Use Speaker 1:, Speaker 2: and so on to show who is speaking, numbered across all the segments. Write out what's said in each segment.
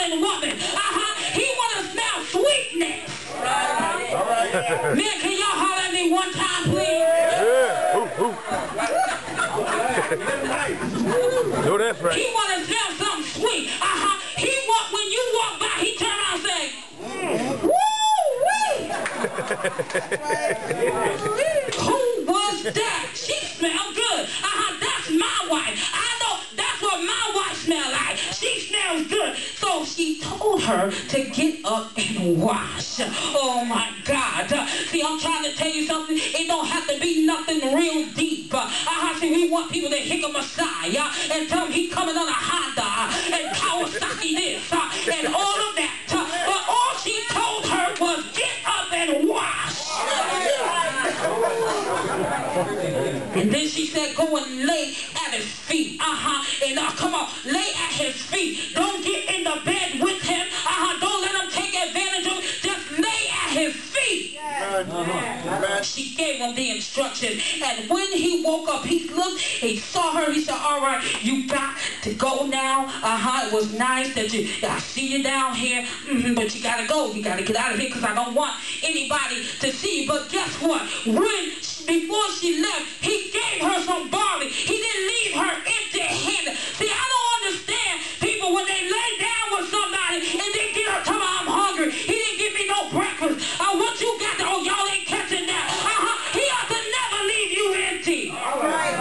Speaker 1: smelling woman. He want to smell sweetness.
Speaker 2: All right.
Speaker 1: Man, can y'all holler at me one time, please?
Speaker 2: Yeah. No, that's right.
Speaker 1: He want to smell something sweet. He want, when you walk by, he turn around and say, woo-wee. Who was that? She smelled good. That's my wife. I know that's what my wife smell like. She smells good. So she told her to get up and wash. Oh my God. See, I'm trying to tell you something. It don't have to be nothing real deep. See, we want people to hick a Messiah and tell him he coming on a Honda and Kawasaki this and all of that. But all she told her was get up and wash. And then she said, go and lay at his feet. And come on, lay at his feet. Don't get in the bed with him. Don't let him take advantage of him. Just lay at his feet. She gave him the instructions. And when he woke up, he looked, he saw her, he said, all right, you got to go now. It was nice that I see you down here, but you got to go. You got to get out of here because I don't want anybody to see you. But guess what? Before she left, he gave her some barley. He didn't leave her empty-handed. See, I don't understand people when they lay down with somebody and then get up talking about I'm hungry. He didn't give me no breakfast. What you got? Oh, y'all ain't catching that. He ought to never leave you empty. All right.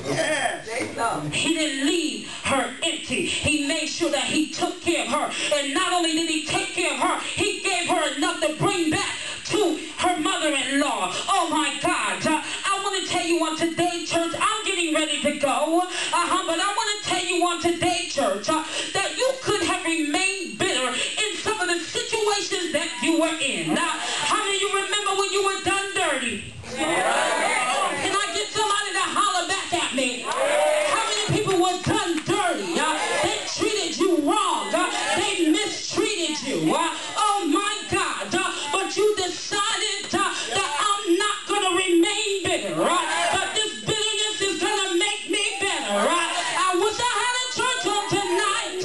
Speaker 1: Yeah. He didn't leave her empty. He made sure that he took care of her. And not only did he take care of her, he gave her enough to bring back to her mother-in-law. Oh my God. I want to tell you on today, church, I'm getting ready to go. But I want to tell you on today, church, that you could have remained bitter in some of the situations that you were in. How many of you remember when you were done dirty? Can I get somebody to holler back at me? How many people were done dirty? They treated you wrong. They mistreated you. Oh my God. But you decided that I'm not going to remain bitter. But this bitterness is going to make me better. I wish I had a church on tonight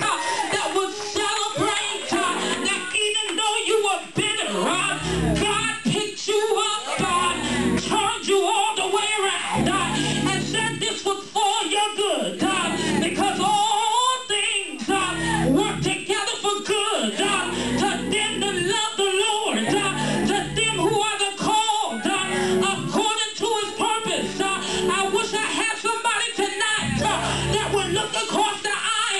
Speaker 1: that would celebrate that even though you were bitter, God picked you up, God turned you all the way around and said this was for your good because all things work together for good to them that love the Lord, to them who are the called according to his purpose. I wish I had somebody tonight that would look across the aisle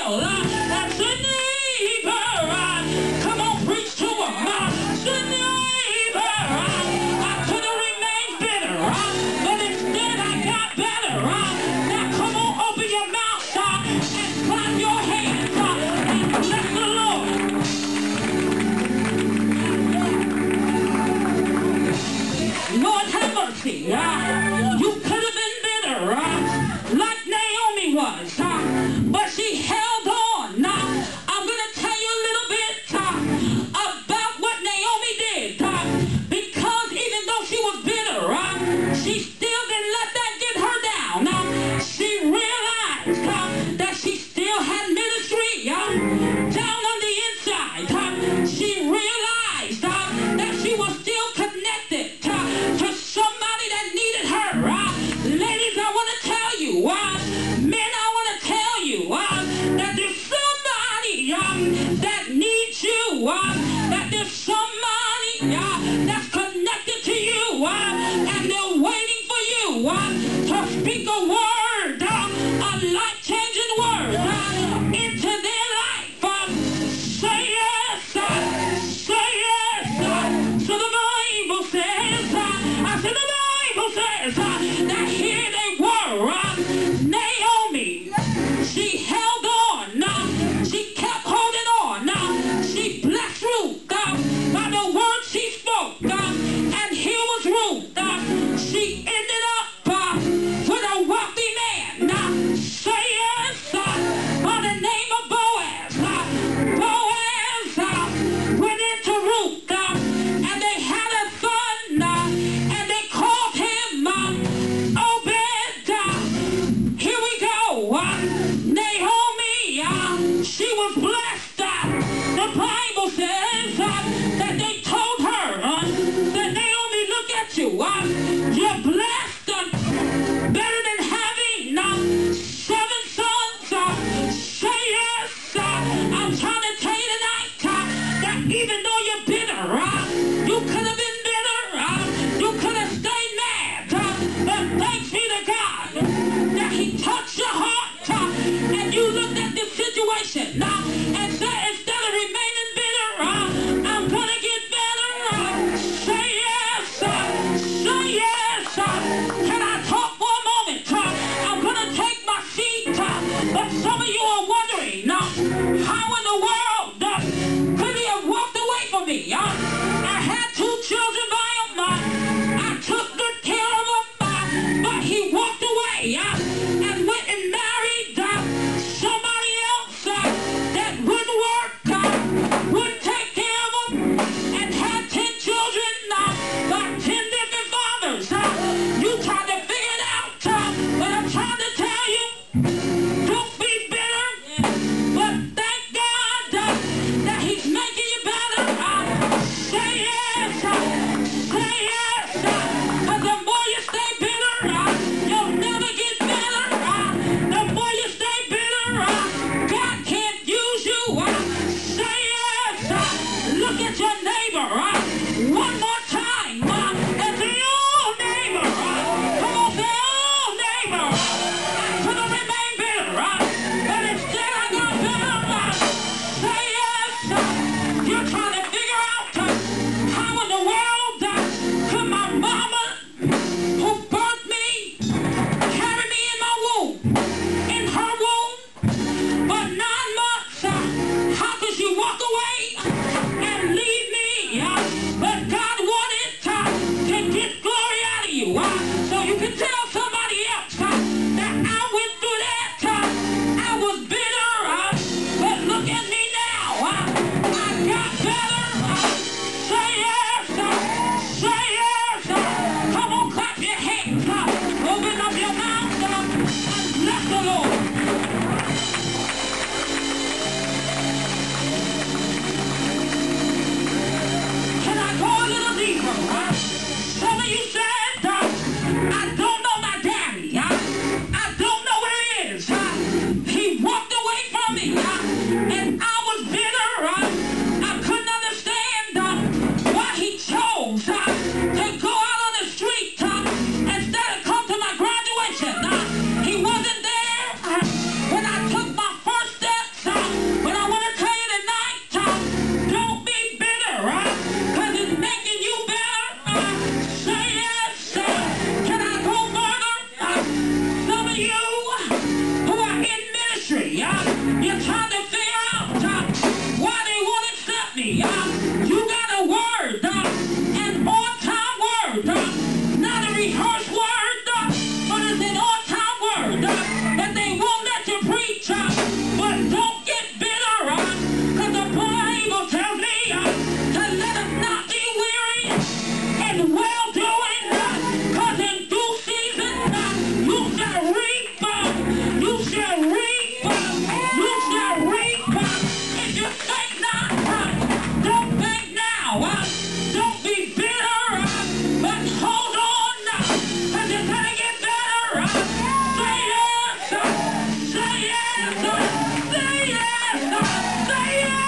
Speaker 1: She was blessed. The Bible says that they told her that Naomi, look at you. You're blessed. Better than having 7 sons. Say yes. I'm trying to tell you tonight that even though you're bitter, you could have been bitter. You could have stayed mad. But thanks be to God that he touched your heart and you looked at the situation and said, instead of remaining bitter, I'm going to get better. Say yes. Say yes. Can I talk for a moment? I'm going to take my seat. But some of you are wondering, how in the world could he have walked away from me? I had 2 children by him. I took good care of them. But he walked away and went and married somebody else that wouldn't work, wouldn't take care of them, and had 10 children by 10 different fathers. You tried to figure it out, but I'm trying to tell you, don't be bitter, but thank God that he's making you better. Say yes, because the more you stay bitter, you'll never get better. The more you stay bitter, God can't use you. Say yes. Look at your neighbor one more time and say, oh, neighbor. Come on, say, oh, neighbor. I could have remained bitter, but instead I got better. Say yes. You're trying to figure out how in the world could my mama, who birthed me, carry me in my womb, in her womb, for 9 months. How could she walk away and leave me? But God wanted to get glory out of you. So you can tell somebody else that I went through that. I was bitter, but look at me now. I got better. Say yes. Say yes. Come on, clap your hands. Open up your mouth and bless the Lord. Can I go a little deeper? Some of you said, I don't know my daddy. I don't know where he is. He walked away from me, and I was bitter. I couldn't understand why he chose to go out on the street instead of come to my graduation. He wasn't there when I took my first steps. But I want to tell you tonight, don't be bitter, because it's making you better. Say yes. Can I go further? Some of you who are in ministry, you're trying to figure out why they won't accept me. You got a word, an on-time word, not a rehearsed word, but it's an on-time word that they won't let you preach. But don't get bitter, because the Bible tells me to let us not be weary and well-doing, because in due season you shall reap. You shall reap. You shall reap. If you think not, don't think now. Don't be bitter, but hold on, because you're going to get better. Say yes. Say yes. Say yes. Say yes.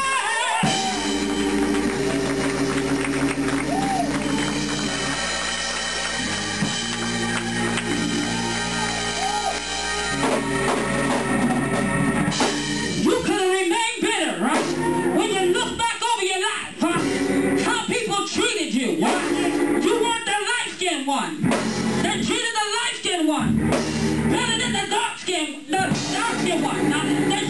Speaker 1: You could have remained bitter when you look back over your life, how people treated you. You weren't the light-skinned one. They treated the light-skinned one better than the dark-skinned one. They